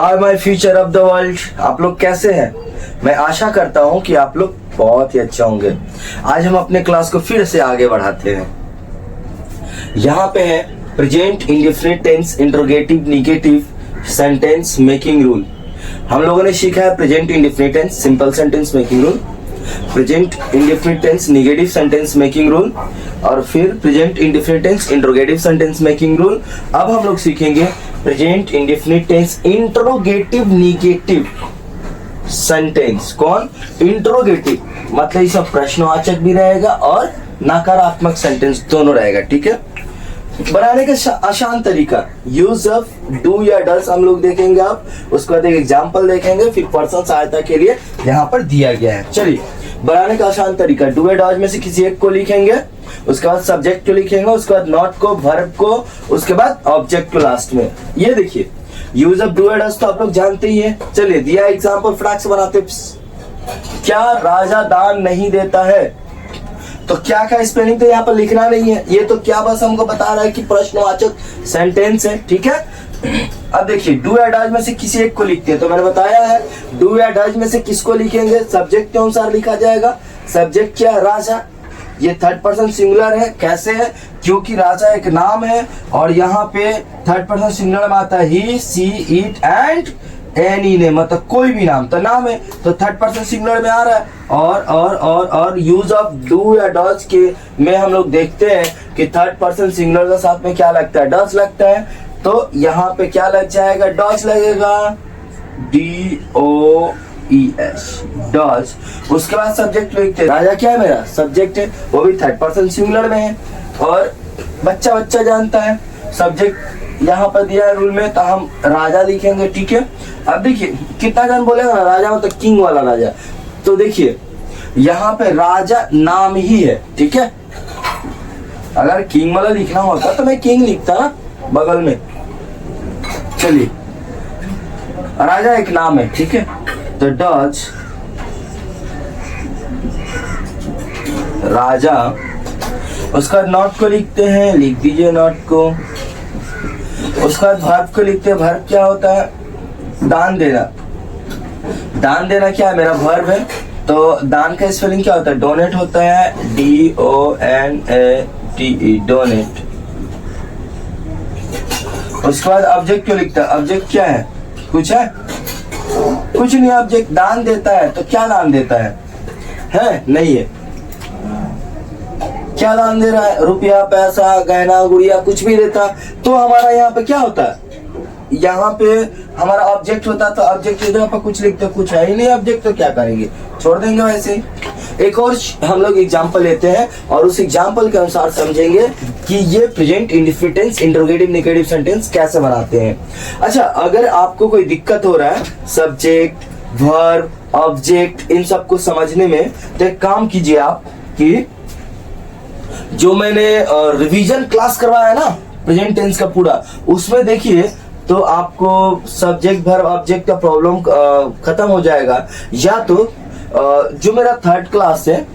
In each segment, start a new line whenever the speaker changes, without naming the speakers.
Are my future of the world. आप लोग कैसे हैं? मैं आशा करता हूं कि आप लोग बहुत ही अच्छे होंगे। आज हम अपने क्लास को फिर से आगे बढ़ाते हैं। यहाँ पे है present indefinite tense interrogative negative sentence making rule. हम लोगों ने सीखा है present indefinite tense simple sentence making rule, present indefinite tense negative sentence making rule और फिर present indefinite tense interrogative sentence making rule. अब हम लोग सीखेंगे present indefinite tense interrogative negative sentence. कौन? इंट्रोगेटिव, मतलब इसमें प्रश्नवाचक भी रहेगा और नकारात्मक सेंटेंस दोनों रहेगा। ठीक है, बनाने का आसान तरीका यूज ऑफ डू या डस हम लोग देखेंगे। आप उसके बाद एक एग्जांपल देखेंगे, फिर पर्सन सहायता के लिए यहाँ पर दिया गया है। चलिए, बनाने का आसान तरीका, डू या डस में से किसी एक को लिखेंगे, उसके बाद सब्जेक्ट को लिखेंगे, उसके बाद नॉट को, वर्ब को, उसके बाद ऑब्जेक्ट को लास्ट में। ये देखिए यूज ऑफ डू या डस तो आप लोग जानते ही है। चलिए दिया एग्जाम्पल फटाक से बनाते। क्या राजा दान नहीं देता है? तो क्या का स्पेलिंग तो यहाँ पर लिखना नहीं है, ये तो क्या बस हमको बता रहा है कि प्रश्नवाचक सेंटेंस है। ठीक है, अब देखिए डू या डज में से किसी एक को लिखते हैं। तो मैंने बताया है डू या डज में से किसको लिखेंगे, सब्जेक्ट के अनुसार लिखा जाएगा। सब्जेक्ट क्या है? राजा। ये थर्ड पर्सन सिंगुलर है। कैसे है? क्योंकि राजा एक नाम है और यहाँ पे थर्ड पर्सन सिंगुलर में आता है ही, सी, इट एंड एनी ने, मतलब कोई भी नाम तो नाम है, तो थर्ड पर्सन सिंगुलर में आ रहा है। और यूज ऑफ डू या डज के में हम लोग देखते हैं कि थर्ड पर्सन सिंगुलर के साथ में क्या लगता है? डज लगता है। तो यहाँ पे क्या लग जाएगा? डज लगेगा, DOES, डज। उसके बाद सब्जेक्ट लिखते हैं। राजा क्या है? मेरा सब्जेक्ट है, वो भी थर्ड पर्सन सिंगुलर में है और बच्चा बच्चा जानता है। सब्जेक्ट यहाँ पर दिया है रूल में, तो हम राजा लिखेंगे। ठीक है, अब देखिए कितना जन बोलेगा ना राजा मतलब किंग वाला राजा, तो देखिए यहाँ पे राजा नाम ही है। ठीक है, अगर किंग वाला लिखना होता तो मैं किंग लिखता ना बगल में। चलिए, राजा एक नाम है। ठीक है, तो डज राजा। उसका नॉट को लिखते हैं, लिख दीजिए नॉट को। उसके बाद वर्ब को लिखते हैं। वर्ब क्या होता है? दान देना। दान देना क्या है? मेरा वर्ब है, तो दान का स्पेलिंग क्या होता है? डोनेट होता है, DONATE, डोनेट। उसके बाद ऑब्जेक्ट क्यों लिखता है? ऑब्जेक्ट क्या है? कुछ है? कुछ नहीं, ऑब्जेक्ट दान देता है। तो क्या दान देता है? नहीं है। क्या दान दे रहा है? रुपया, पैसा, गहना, गुड़िया, कुछ भी देता तो हमारा यहाँ पे क्या होता है? यहाँ पे हमारा ऑब्जेक्ट होता, तो ऑब्जेक्ट की जगह पर कुछ लिखते, कुछ है ही नहीं ऑब्जेक्ट, तो क्या करेंगे? छोड़ देंगे वैसे ही। एक और हम लोग एग्जांपल लेते हैं और उस एग्जांपल के अनुसार समझेंगे कि ये present indefinite tense interrogative negative sentence कैसे बनाते हैं। अच्छा, अगर आपको कोई दिक्कत हो रहा है सब्जेक्ट, वर्ब, ऑब्जेक्ट इन सब को समझने में, तो एक काम कीजिए आप कि जो मैंने रिवीजन क्लास करवाया है ना प्रेजेंट टेंस का पूरा, उसमें देखिए तो आपको सब्जेक्ट वर्ब ऑब्जेक्ट का प्रॉब्लम खत्म हो जाएगा। या तो जो मेरा थर्ड क्लास है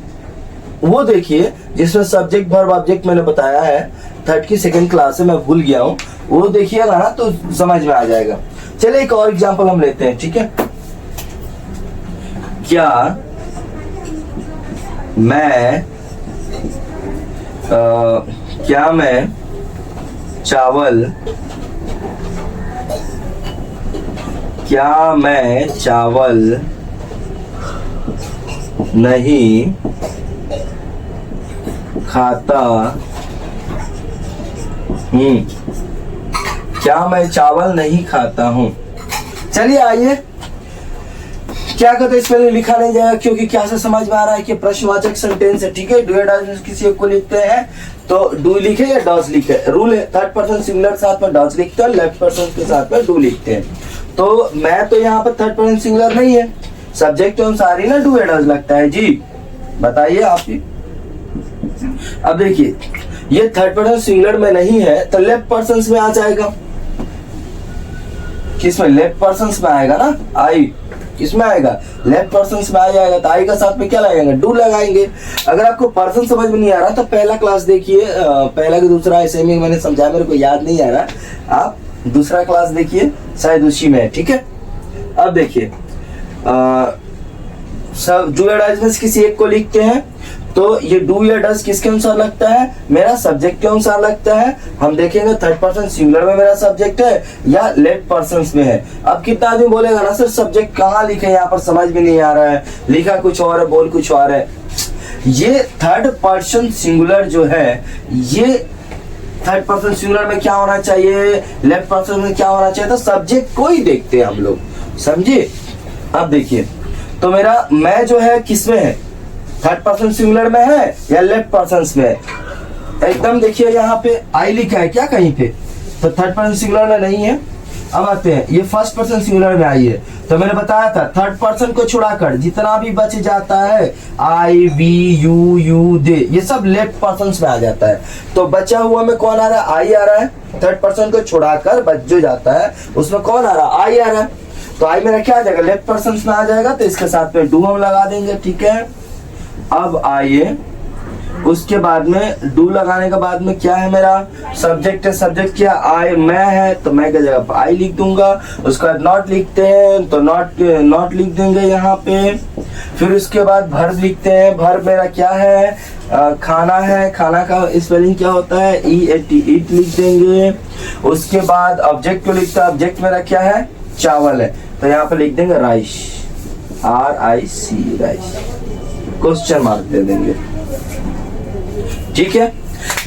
वो देखिए, जिसमें सब्जेक्ट वर्ब ऑब्जेक्ट मैंने बताया है। थर्ड की सेकंड क्लास है, मैं भूल गया हूँ, वो देखिएगा ना तो समझ में आ जाएगा। चलिए एक और एग्जांपल हम लेते हैं। ठीक है, क्या मैं चावल नहीं खाता हूँ? क्या मैं चावल नहीं खाता हूँ? चलिए आइए, क्या कहते हैं इसमें लिखा नहीं जाएगा क्योंकि क्या से समझ में आ रहा है कि प्रश्नवाचक सेंटेंस है। ठीक है, डू या डज किसी एक को लिखते हैं तो डू लिखे या डज लिखे, रूल है। थर्ड पर्सन सिंगुलर के साथ में डज लिखते हैं, लेफ्ट पर्सन के साथ में डू लिखते हैं। तो मैं तो यहाँ पर थर्ड पर्सन सिंगुलर नहीं है, सब्जेक्ट के अनुसार ही ना डू या डज लगता है। जी बताइए आप ही। अब देखिए ये थर्ड पर्सन सिंगुलर में नहीं है तो लेफ्ट पर्सन में आ जाएगा। किसमें? लेफ्ट पर्सन में आएगा ना, आई किसमें आएगा? लेफ्ट पर्सन में आ जाएगा। तो आई का साथ में क्या लगाएंगे? डू लगाएंगे। अगर आपको पर्सन समझ में नहीं आ रहा तो पहला क्लास देखिए, पहला कि दूसरा ऐसे में मैंने समझाया, मेरे को याद नहीं आ रहा, आप दूसरा क्लास देखिए, शायद उसी में है। ठीक है, अब देखिए सब डू या डज में किसी एक को लिखते हैं, तो ये डू या डज किसके अनुसार लगता है, मेरा सब्जेक्ट के अनुसार लगता है। हम देखेंगे थर्ड पर्सन सिंगुलर में मेरा सब्जेक्ट है या लेफ्ट पर्सन में है। अब कितना आदमी बोलेगा ना सर सब्जेक्ट कहाँ लिखे, यहाँ पर समझ भी नहीं आ रहा है, लिखा कुछ और है बोल कुछ और है। ये थर्ड पर्सन सिंगुलर जो है, ये थर्ड पर्सन सिंगुलर में क्या होना चाहिए, लेफ्ट पर्सन में क्या होना चाहिए, तो सब्जेक्ट को ही देखते हैं हम लोग, समझे। अब देखिए तो मेरा मैं जो है किसमें है, थर्ड पर्सन सिंगुलर में है या लेफ्ट पर्सन में है। एकदम देखिए यहाँ पे आई लिखा है क्या कहीं पे, तो थर्ड पर्सन सिंगुलर में नहीं है। अब आते हैं ये फर्स्ट पर्सन सिंगुलर में आई है, तो मैंने बताया था थर्ड पर्सन को छुड़ाकर जितना भी बच जाता है आई वी यू यू दे, ये सब लेफ्ट पर्सन में आ जाता है। तो बचा हुआ में कौन आ रहा है, आई आ रहा है। थर्ड पर्सन को छुड़ाकर बच जो जाता है उसमें कौन आ रहा है, आई आ रहा है। तो आई मेरा क्या आ जाएगा, लेफ्ट पर्सन में आ जाएगा, तो इसके साथ में डू हम लगा देंगे, ठीक है। अब आइए उसके बाद में डू लगाने के बाद में क्या है, मेरा सब्जेक्ट है, सब्जेक्ट क्या आई मैं है, तो मैं की जगह आई लिख दूंगा। उसके बाद नॉट लिखते हैं तो नॉट लिख देंगे यहाँ पे। फिर उसके बाद भर्ब लिखते हैं, भर्ब मेरा क्या है, खाना है, खाना का स्पेलिंग क्या होता है, EAT ईट लिख देंगे। उसके बाद ऑब्जेक्ट को लिखता है, ऑब्जेक्ट मेरा क्या है, चावल है, तो यहाँ पे लिख देंगे RICE, RIC RICE, question mark दे देंगे, ठीक है।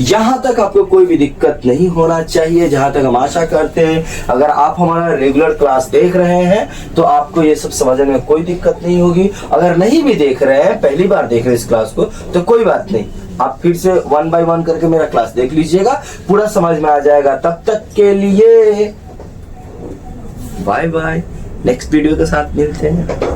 यहां तक आपको कोई भी दिक्कत नहीं होना चाहिए, जहां तक हम आशा करते हैं। अगर आप हमारा रेगुलर क्लास देख रहे हैं तो आपको ये सब समझने में कोई दिक्कत नहीं होगी। अगर नहीं भी देख रहे हैं, पहली बार देख रहे हैं इस क्लास को, तो कोई बात नहीं, आप फिर से 1 by 1 करके मेरा क्लास देख लीजिएगा, पूरा समझ में आ जाएगा। तब तक के लिए बाय बाय, नेक्स्ट वीडियो के साथ मिलते हैं।